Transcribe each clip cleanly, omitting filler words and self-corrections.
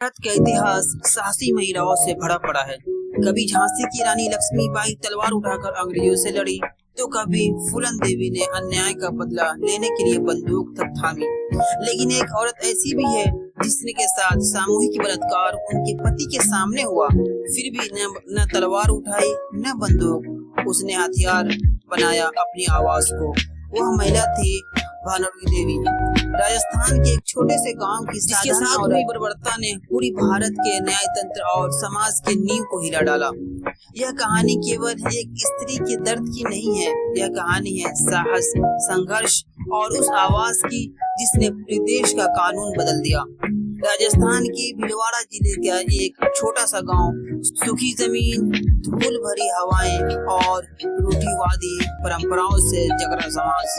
भारत का इतिहास साहसी महिलाओं से भरा पड़ा है। कभी झांसी की रानी लक्ष्मीबाई तलवार उठाकर अंग्रेजों से लड़ी, तो कभी फूलन देवी ने अन्याय का बदला लेने के लिए बंदूक तक थामी। लेकिन एक औरत ऐसी भी है जिसने के साथ सामूहिक बलात्कार उनके पति के सामने हुआ, फिर भी न तलवार उठाई न बंदूक, उसने हथियार बनाया अपनी आवाज को। वह महिला थी भानवरी देवी, राजस्थान के एक छोटे से गांव की, जिसके साथ हुई बर्बरता ने पूरी भारत के न्याय तंत्र और समाज के नींव को हिला डाला। यह कहानी केवल एक स्त्री के दर्द की नहीं है, यह कहानी है साहस, संघर्ष और उस आवाज की जिसने पूरे देश का कानून बदल दिया। राजस्थान के भीलवाड़ा जिले का एक छोटा सा गांव, सूखी जमीन, धूल भरी हवाएं और रूढ़िवादी परंपराओं से जगरा समाज,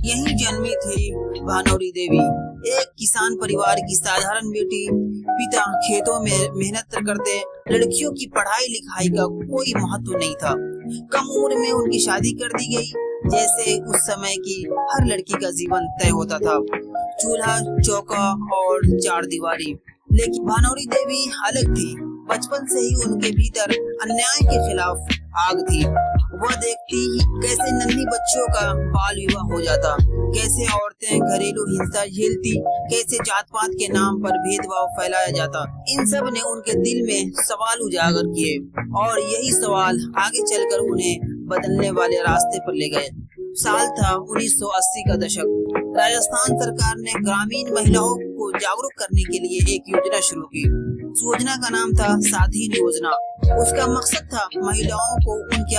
यहीं जन्मी थी भानवरी देवी, एक किसान परिवार की साधारण बेटी। पिता खेतों में मेहनत करते, लड़कियों की पढ़ाई लिखाई का कोई महत्व नहीं था। कम उम्र में उनकी शादी कर दी गई, जैसे उस समय की हर लड़की का जीवन तय होता था, चूल्हा चौका और चार दीवारी। लेकिन भानवरी देवी अलग थी। बचपन से ही उनके भीतर अन्याय के खिलाफ आग थी। वह देखती कैसे नन्ही बच्चों का बाल विवाह हो जाता, कैसे औरतें घरेलू हिंसा झेलती, कैसे जात पात के नाम पर भेदभाव फैलाया जाता। इन सब ने उनके दिल में सवाल उजागर किए और यही सवाल आगे चलकर उन्हें बदलने वाले रास्ते पर ले गए। साल था 1980 का दशक। राजस्थान सरकार ने ग्रामीण महिलाओं को जागरूक करने के लिए एक योजना शुरू की। उस योजना का नाम था स्वाधीन योजना। उसका मकसद था महिलाओं को उनके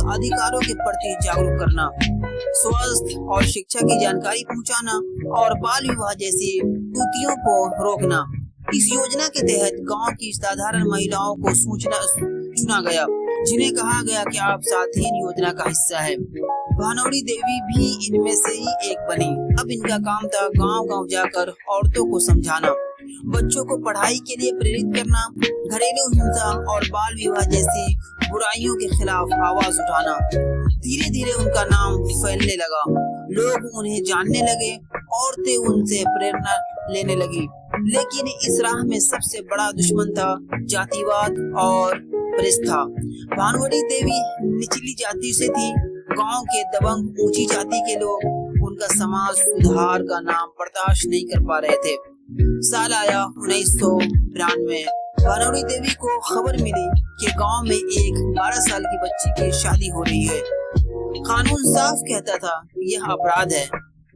अधिकारों के प्रति जागरूक करना, स्वास्थ्य और शिक्षा की जानकारी पहुंचाना और बाल विवाह जैसी कुरीतियों को रोकना। इस योजना के तहत गांव की साधारण महिलाओं को चुना गया, जिन्हें कहा गया कि आप स्वाधीन योजना का हिस्सा है। भानवरी देवी भी इनमें से ही एक बनी। अब इनका काम था गांव-गांव जाकर औरतों को समझाना, बच्चों को पढ़ाई के लिए प्रेरित करना, घरेलू हिंसा और बाल विवाह जैसी बुराइयों के खिलाफ आवाज उठाना। धीरे धीरे उनका नाम फैलने लगा, लोग उन्हें जानने लगे, औरतें उनसे प्रेरणा लेने लगी। लेकिन इस राह में सबसे बड़ा दुश्मन था जातिवाद और प्रतिष्ठा। भानवरी देवी निचली जाति से थी। गांव के दबंग ऊंची जाति के लोग उनका समाज सुधार का नाम बर्दाश्त नहीं कर पा रहे थे। साल आया 1992। भानवरी देवी को खबर मिली कि गांव में एक 12 साल की बच्ची की शादी हो रही है। कानून साफ कहता था यह अपराध है।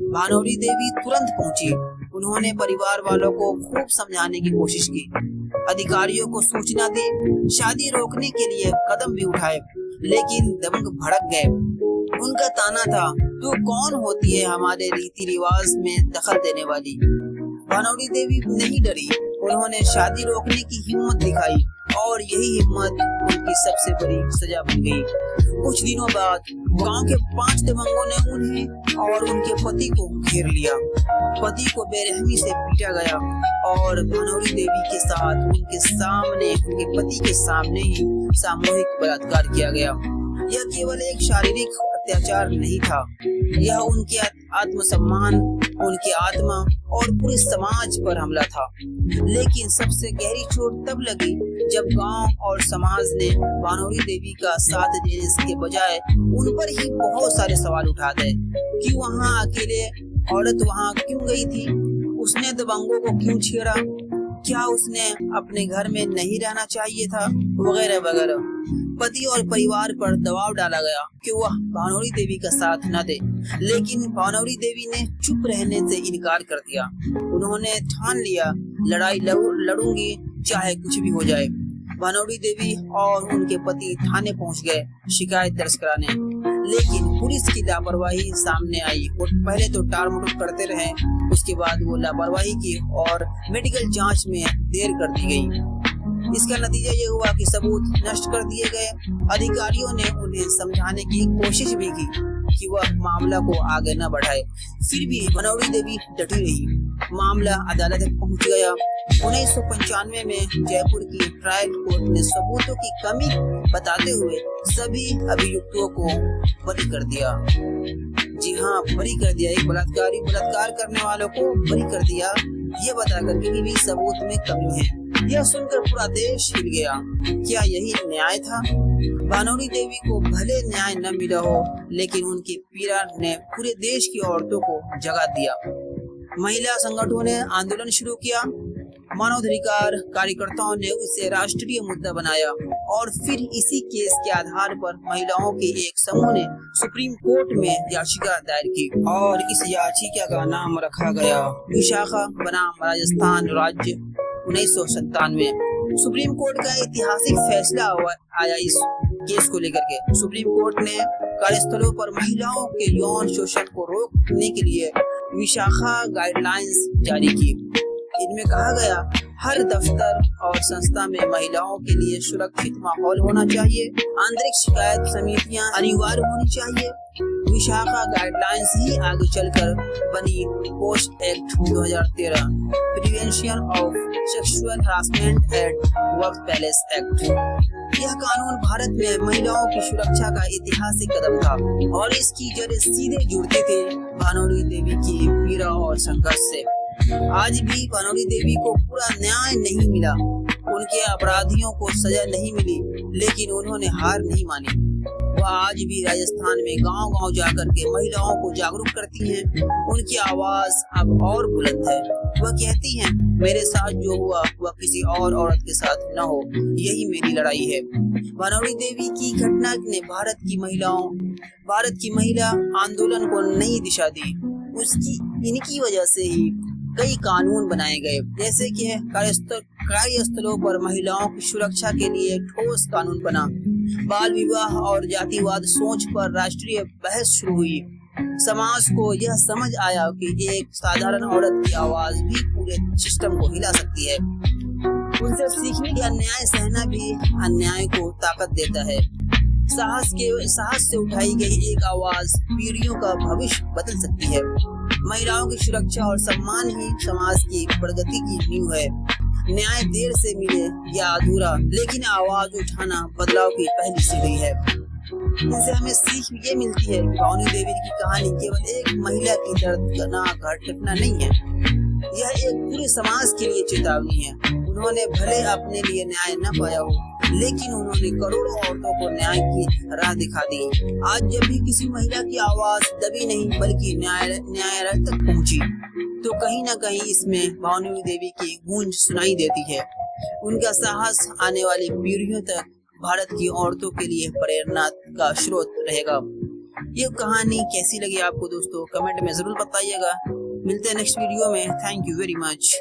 भानवरी देवी तुरंत पहुंची। उन्होंने परिवार वालों को खूब समझाने की कोशिश की, अधिकारियों को सूचना दी, शादी रोकने के लिए कदम भी उठाए, लेकिन दबंग भड़क गए। उनका ताना था, तू कौन होती है हमारे रीति रिवाज में दखल देने वाली। भानवरी देवी नहीं डरी। उन्होंने शादी रोकने की हिम्मत दिखाई और यही हिम्मत उनकी सबसे बड़ी सजा बन गई। कुछ दिनों बाद गांव के 5 दबंगों ने उन्हें और उनके पति को घेर लिया। पति को बेरहमी से पीटा गया और भानवरी देवी के साथ उनके पति के सामने ही सामूहिक बलात्कार किया गया। यह केवल एक शारीरिक अत्याचार नहीं था, यह उनके आत्मसम्मान, उनकी आत्मा और पूरे समाज पर हमला था। लेकिन सबसे गहरी चोट तब लगी जब गांव और समाज ने भानवरी देवी का साथ देने के बजाय उन पर ही बहुत सारे सवाल उठा दिए कि वहां अकेले औरत वहां क्यों गई थी, उसने दबंगों को क्यों छेड़ा, क्या उसने अपने घर में नहीं रहना चाहिए था, वगैरह वगैरह। पति और परिवार पर दबाव डाला गया कि वह भानवरी देवी का साथ न दे, लेकिन भानवरी देवी ने चुप रहने से इनकार कर दिया। उन्होंने ठान लिया, लड़ाई लड़ूंगी चाहे कुछ भी हो जाए। भानवरी देवी और उनके पति थाने पहुंच गए शिकायत दर्ज कराने, लेकिन पुलिस की लापरवाही सामने आई। वो पहले तो टाल-मटोल करते रहे, उसके बाद वो लापरवाही की और मेडिकल जांच में देर कर दी गई। इसका नतीजा ये हुआ कि सबूत नष्ट कर दिए गए। अधिकारियों ने उन्हें समझाने की कोशिश भी की कि वह मामला को आगे न बढ़ाए, फिर भी भानवरी देवी डटी रही। मामला अदालत तक पहुंच गया। 1995 में जयपुर की ट्रायल कोर्ट ने सबूतों की कमी बताते हुए सभी अभियुक्तों को बरी कर दिया। जी हाँ, बरी कर दिया। एक बलात्कार करने वालों को बरी कर दिया, ये बताकर कि भी सबूत में कमी है। यह सुनकर पूरा देश हिल गया। क्या यही न्याय था? भानोरी देवी को भले न्याय न मिला हो, लेकिन उनकी पीड़ा ने पूरे देश की औरतों को जगा दिया। महिला संगठनों ने आंदोलन शुरू किया। मानवाधिकार कार्यकर्ताओं ने उसे राष्ट्रीय मुद्दा बनाया और फिर इसी केस के आधार पर महिलाओं के एक समूह ने सुप्रीम कोर्ट में याचिका दायर की और इस याचिका का नाम रखा गया विशाखा बनाम राजस्थान राज्य 1997। सुप्रीम कोर्ट का ऐतिहासिक फैसला आया इस केस को लेकर के। सुप्रीम कोर्ट ने कार्यस्थलों पर महिलाओं के यौन शोषण को रोकने के लिए विशाखा गाइडलाइंस जारी की। इनमें कहा गया हर दफ्तर और संस्था में महिलाओं के लिए सुरक्षित माहौल होना चाहिए। आंतरिक शिकायत समितियां अनिवार्य होनी चाहिए। विशाखा गाइडलाइंस ही आगे चलकर बनी post act 2013, prevention of sexual harassment at work place act. यह कानून भारत में महिलाओं की सुरक्षा का ऐतिहासिक कदम था और इसकी जड़ें सीधे जुड़ती थी भानोरी देवी की पीड़ा और संघर्ष से। आज भी भानोरी देवी को पूरा न्याय नहीं मिला, उनके अपराधियों को सजा नहीं मिली, लेकिन उन्होंने हार नहीं मानी। वह आज भी राजस्थान में गांव-गांव जाकर के महिलाओं को जागरूक करती हैं। उनकी आवाज अब और बुलंद है। वह कहती हैं, मेरे साथ जो हुआ वह किसी और औरत के साथ न हो, यही मेरी लड़ाई है। भानोरी देवी की घटना ने भारत की महिला आंदोलन को नई दिशा दी। इनकी वजह से ही कई कानून बनाए गए, जैसे कि कार्यस्थलों पर महिलाओं की सुरक्षा के लिए ठोस कानून बना। बाल विवाह और जातिवाद सोच पर राष्ट्रीय बहस शुरू हुई। समाज को यह समझ आया कि एक साधारण औरत की आवाज भी पूरे सिस्टम को हिला सकती है। उनसे सीखने की अन्याय सहना भी अन्याय को ताकत देता है। साहस से उठाई गई एक आवाज पीढ़ियों का भविष्य बदल सकती है। महिलाओं की सुरक्षा और सम्मान ही समाज की प्रगति की नींव है। न्याय देर से मिले या अधूरा, लेकिन आवाज उठाना बदलाव की पहली सीढ़ी है। इससे हमें सीख ये मिलती है कि भानोरी देवी की कहानी केवल एक महिला की दर्दनाक घटना नहीं है, यह एक पूरे समाज के लिए चेतावनी है। उन्होंने भले अपने लिए न्याय न पाया हो, लेकिन उन्होंने करोड़ों औरतों को न्याय की राह दिखा दी। आज जब भी किसी महिला की आवाज दबी नहीं बल्कि न्यायालय तक पहुंची, तो कहीं न कहीं इसमें भानोरी देवी की गूंज सुनाई देती है। उनका साहस आने वाली पीढ़ियों तक भारत की औरतों के लिए प्रेरणा का स्रोत रहेगा। ये कहानी कैसी लगी आपको दोस्तों, कमेंट में जरूर बताइएगा। मिलते हैं नेक्स्ट वीडियो में। Thank you very much.